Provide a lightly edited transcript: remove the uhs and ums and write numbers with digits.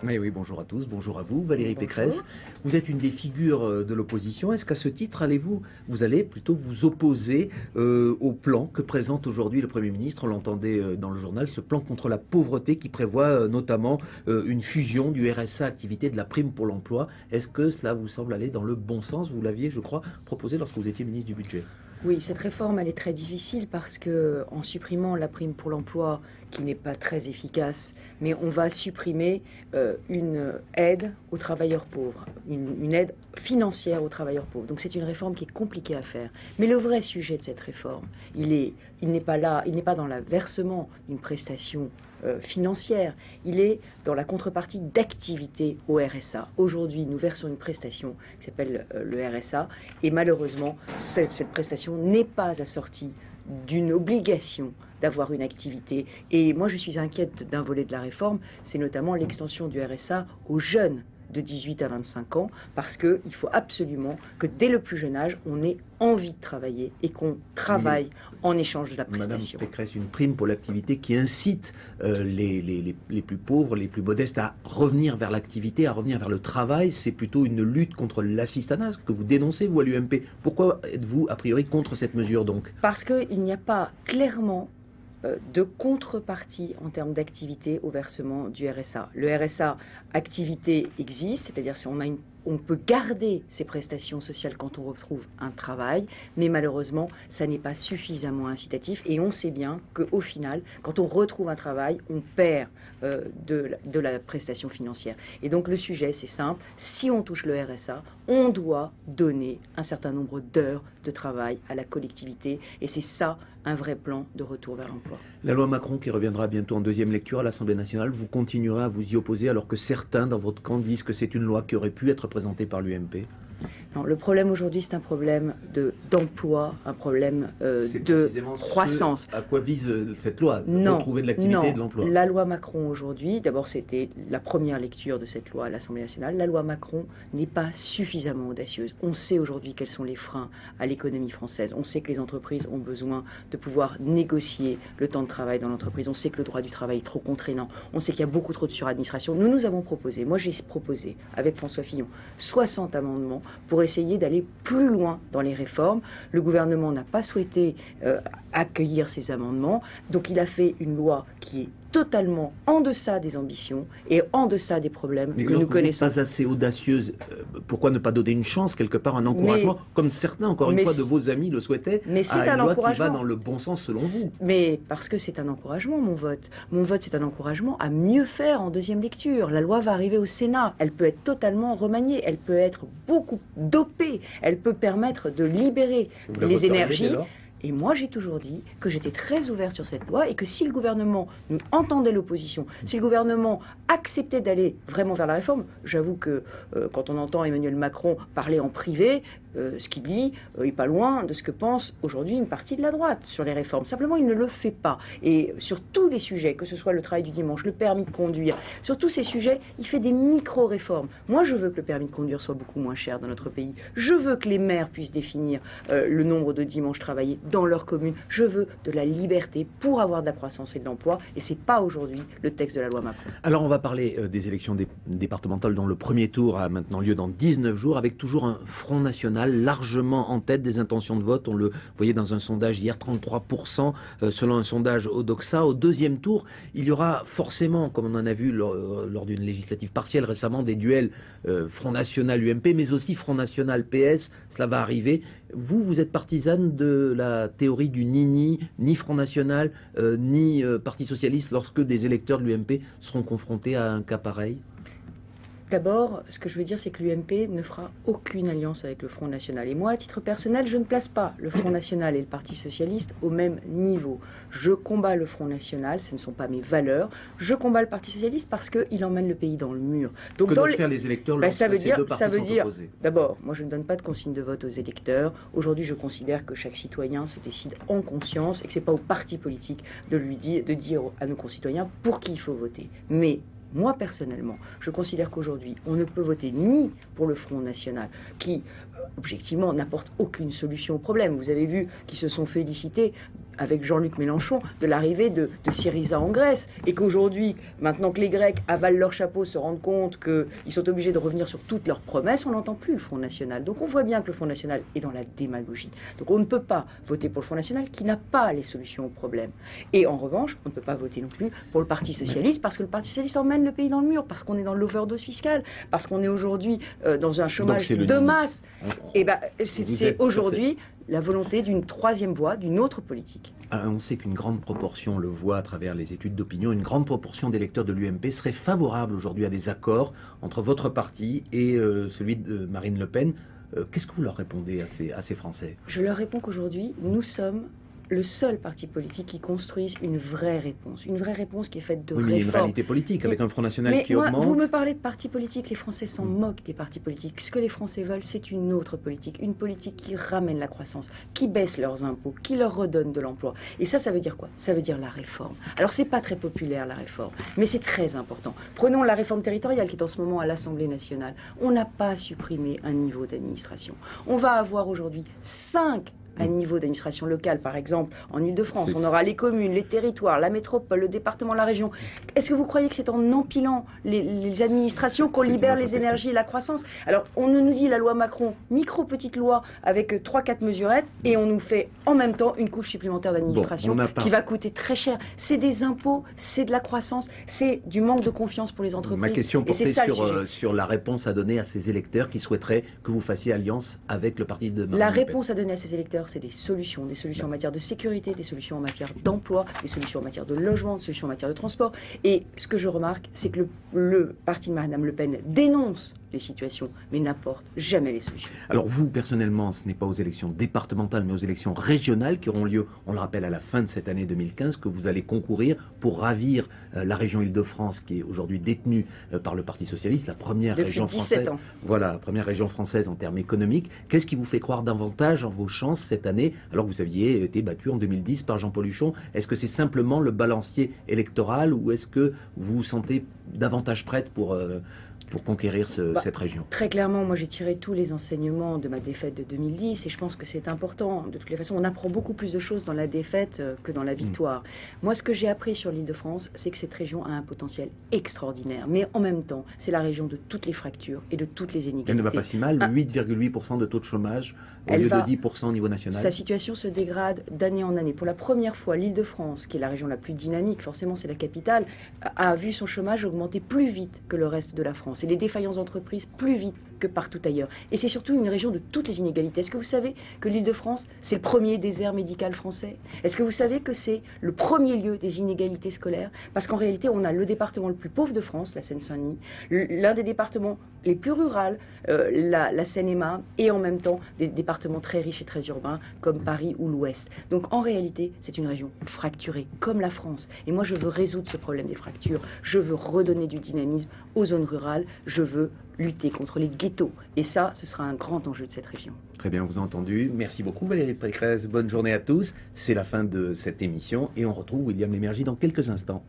Oui, oui, bonjour à tous, bonjour à vous, Valérie Bonjour. Pécresse. Vous êtes une des figures de l'opposition. Est-ce qu'à ce titre, vous allez plutôt vous opposer au plan que présente aujourd'hui le Premier ministre? On l'entendait dans le journal, ce plan contre la pauvreté qui prévoit notamment une fusion du RSA activité de la prime pour l'emploi. Est-ce que cela vous semble aller dans le bon sens? Vous l'aviez, je crois, proposé lorsque vous étiez ministre du Budget. Oui, cette réforme, elle est très difficile parce que en supprimant la prime pour l'emploi, qui n'est pas très efficace, mais on va supprimer une aide aux travailleurs pauvres, une aide financière aux travailleurs pauvres. Donc c'est une réforme qui est compliquée à faire. Mais le vrai sujet de cette réforme, il n'est pas là, il n'est pas dans le versement d'une prestation financière, il est dans la contrepartie d'activité au RSA. Aujourd'hui, nous versons une prestation qui s'appelle le RSA, et malheureusement, cette prestation n'est pas assortie d'une obligation d'avoir une activité. Et moi, je suis inquiète d'un volet de la réforme, c'est notamment l'extension du RSA aux jeunes de 18 à 25 ans, parce qu'il faut absolument que dès le plus jeune âge, on ait envie de travailler et qu'on travaille en échange de la prestation. Madame Pécresse, une prime pour l'activité qui incite les plus pauvres, les plus modestes à revenir vers l'activité, à revenir vers le travail, c'est plutôt une lutte contre l'assistanat que vous dénoncez, vous, à l'UMP. Pourquoi êtes-vous, a priori, contre cette mesure, donc? Parce qu'il n'y a pas clairement de contrepartie en termes d'activité au versement du RSA. Le RSA activité existe, c'est-à-dire si on peut garder ses prestations sociales quand on retrouve un travail, mais malheureusement, ça n'est pas suffisamment incitatif. Et on sait bien qu'au final, quand on retrouve un travail, on perd de la prestation financière. Et donc le sujet, c'est simple, si on touche le RSA, on doit donner un certain nombre d'heures de travail à la collectivité. Et c'est ça, un vrai plan de retour vers l'emploi. La loi Macron qui reviendra bientôt en deuxième lecture à l'Assemblée nationale, vous continuerez à vous y opposer alors que certains dans votre camp disent que c'est une loi qui aurait pu être présentée par l'UMP? Non, le problème aujourd'hui, c'est un problème d'emploi, un problème de croissance. À quoi vise cette loi? Non, retrouver de l'activité et de l'emploi. La loi Macron aujourd'hui, d'abord c'était la première lecture de cette loi à l'Assemblée nationale, la loi Macron n'est pas suffisamment audacieuse. On sait aujourd'hui quels sont les freins à l'économie française. On sait que les entreprises ont besoin de pouvoir négocier le temps de travail dans l'entreprise. On sait que le droit du travail est trop contraignant. On sait qu'il y a beaucoup trop de suradministration. Nous avons proposé, moi j'ai proposé avec François Fillon, 60 amendements pour essayer d'aller plus loin dans les réformes. Le gouvernement n'a pas souhaité accueillir ces amendements, donc il a fait une loi qui est totalement en deçà des ambitions et en deçà des problèmes que nous connaissons. Pas assez audacieuse, pourquoi ne pas donner une chance, quelque part, un encouragement, comme certains, encore une fois, de vos amis le souhaitaient, à une loi qui va dans le bon sens selon vous? Mais parce que c'est un encouragement, mon vote. Mon vote, c'est un encouragement à mieux faire en deuxième lecture. La loi va arriver au Sénat. Elle peut être totalement remaniée. Elle peut être beaucoup dopée. Elle peut permettre de libérer les énergies. Et moi, j'ai toujours dit que j'étais très ouverte sur cette loi et que si le gouvernement entendait l'opposition, si le gouvernement acceptait d'aller vraiment vers la réforme, j'avoue que quand on entend Emmanuel Macron parler en privé, ce qu'il dit est pas loin de ce que pense aujourd'hui une partie de la droite sur les réformes. Simplement, il ne le fait pas. Et sur tous les sujets, que ce soit le travail du dimanche, le permis de conduire, sur tous ces sujets, il fait des micro-réformes. Moi, je veux que le permis de conduire soit beaucoup moins cher dans notre pays. Je veux que les maires puissent définir le nombre de dimanches travaillés dans leur commune. Je veux de la liberté pour avoir de la croissance et de l'emploi. Et c'est pas aujourd'hui le texte de la loi Macron. Alors, on va parler des élections départementales dont le premier tour a maintenant lieu dans 19 jours, avec toujours un Front National largement en tête des intentions de vote. On le voyait dans un sondage hier, 33% selon un sondage Odoxa. Au deuxième tour, il y aura forcément, comme on en a vu lors d'une législative partielle récemment, des duels Front National UMP, mais aussi Front National PS. Cela va arriver. Vous êtes partisane de la théorie du ni Front National, ni Parti Socialiste lorsque des électeurs de l'UMP seront confrontés à un cas pareil? D'abord, ce que je veux dire, c'est que l'UMP ne fera aucune alliance avec le Front National. Et moi, à titre personnel, je ne place pas le Front National et le Parti Socialiste au même niveau. Je combats le Front National, ce ne sont pas mes valeurs. Je combats le Parti Socialiste parce qu'il emmène le pays dans le mur. Donc, que doivent faire les électeurs lorsque ces deux partis sont opposés? D'abord, moi, je ne donne pas de consigne de vote aux électeurs. Aujourd'hui, je considère que chaque citoyen se décide en conscience et que ce n'est pas au parti politique de dire à nos concitoyens pour qui il faut voter. Mais moi, personnellement, je considère qu'aujourd'hui, on ne peut voter ni pour le Front National, qui objectivement, n'apporte aucune solution au problème. Vous avez vu qu'ils se sont félicités avec Jean-Luc Mélenchon de l'arrivée de Syriza en Grèce, et qu'aujourd'hui, maintenant que les Grecs avalent leur chapeau, se rendent compte qu'ils sont obligés de revenir sur toutes leurs promesses, on n'entend plus le Front National. Donc on voit bien que le Front National est dans la démagogie. Donc on ne peut pas voter pour le Front National qui n'a pas les solutions au problème. Et en revanche, on ne peut pas voter non plus pour le Parti Socialiste, parce que le Parti Socialiste emmène le pays dans le mur, parce qu'on est dans l'overdose fiscale, parce qu'on est aujourd'hui dans un chômage de masse. Et ben, c'est aujourd'hui la volonté d'une troisième voie, d'une autre politique. On sait qu'une grande proportion, on le voit à travers les études d'opinion, une grande proportion d'électeurs de l'UMP seraient favorables aujourd'hui à des accords entre votre parti et celui de Marine Le Pen. Qu'est-ce que vous leur répondez à ces Français? Je leur réponds qu'aujourd'hui, nous sommes le seul parti politique qui construise une vraie réponse qui est faite de réformes. Il y a une réalité politique avec un Front National qui augmente. Vous me parlez de partis politiques, les Français s'en moquent des partis politiques. Ce que les Français veulent, c'est une autre politique, une politique qui ramène la croissance, qui baisse leurs impôts, qui leur redonne de l'emploi. Et ça veut dire quoi? Ça veut dire la réforme. Alors c'est pas très populaire la réforme, mais c'est très important. Prenons la réforme territoriale qui est en ce moment à l'Assemblée nationale. On n'a pas supprimé un niveau d'administration. On va avoir aujourd'hui 5 à niveau d'administration locale, par exemple, en Ile-de-France. On aura les communes, les territoires, la métropole, le département, la région. Est-ce que vous croyez que c'est en empilant les administrations qu'on libère les énergies et la croissance? Alors, on nous dit la loi Macron, petite loi avec 3-4 mesurettes, et on nous fait en même temps une couche supplémentaire d'administration qui va coûter très cher. C'est des impôts, c'est de la croissance, c'est du manque de confiance pour les entreprises. Ma question portait sur la réponse à donner à ces électeurs qui souhaiteraient que vous fassiez alliance avec le parti de Marine Le Pen. La réponse à donner à ces électeurs, c'est des solutions en matière de sécurité, des solutions en matière d'emploi, des solutions en matière de logement, des solutions en matière de transport. Et ce que je remarque, c'est que le parti de Madame Le Pen dénonce les situations, mais n'apporte jamais les solutions. Alors vous, personnellement, ce n'est pas aux élections départementales, mais aux élections régionales qui auront lieu, on le rappelle, à la fin de cette année 2015, que vous allez concourir pour ravir la région Île-de-France, qui est aujourd'hui détenue par le Parti Socialiste, la première région française. Voilà, la première région française en termes économiques. Qu'est-ce qui vous fait croire davantage en vos chances cette année, alors que vous aviez été battu en 2010 par Jean-Paul Huchon? Est-ce que c'est simplement le balancier électoral, ou est-ce que vous vous sentez davantage prête pour conquérir cette région? Très clairement, moi j'ai tiré tous les enseignements de ma défaite de 2010 et je pense que c'est important. De toutes les façons, on apprend beaucoup plus de choses dans la défaite que dans la victoire. Moi, ce que j'ai appris sur l'Île-de-France, c'est que cette région a un potentiel extraordinaire. Mais en même temps, c'est la région de toutes les fractures et de toutes les inégalités. Elle ne va pas si mal, 8,8% de taux de chômage au lieu de 10% au niveau national. Sa situation se dégrade d'année en année. Pour la première fois, l'Île-de-France, qui est la région la plus dynamique, forcément c'est la capitale, a vu son chômage augmenter plus vite que le reste de la France. Et les défaillances d'entreprises plus vite que partout ailleurs. Et c'est surtout une région de toutes les inégalités. Est-ce que vous savez que l'Île-de-France, c'est le premier désert médical français? Est-ce que vous savez que c'est le premier lieu des inégalités scolaires? Parce qu'en réalité, on a le département le plus pauvre de France, la Seine-Saint-Denis, l'un des départements les plus ruraux, la Seine-et-Marne, et en même temps des départements très riches et très urbains, comme Paris ou l'Ouest. Donc en réalité, c'est une région fracturée, comme la France. Et moi, je veux résoudre ce problème des fractures. Je veux redonner du dynamisme aux zones rurales. Je veux lutter contre les ghettos. Et ça, ce sera un grand enjeu de cette région. Très bien, vous avez entendu. Merci beaucoup Valérie Pécresse. Bonne journée à tous. C'est la fin de cette émission et on retrouve William Lémergie dans quelques instants.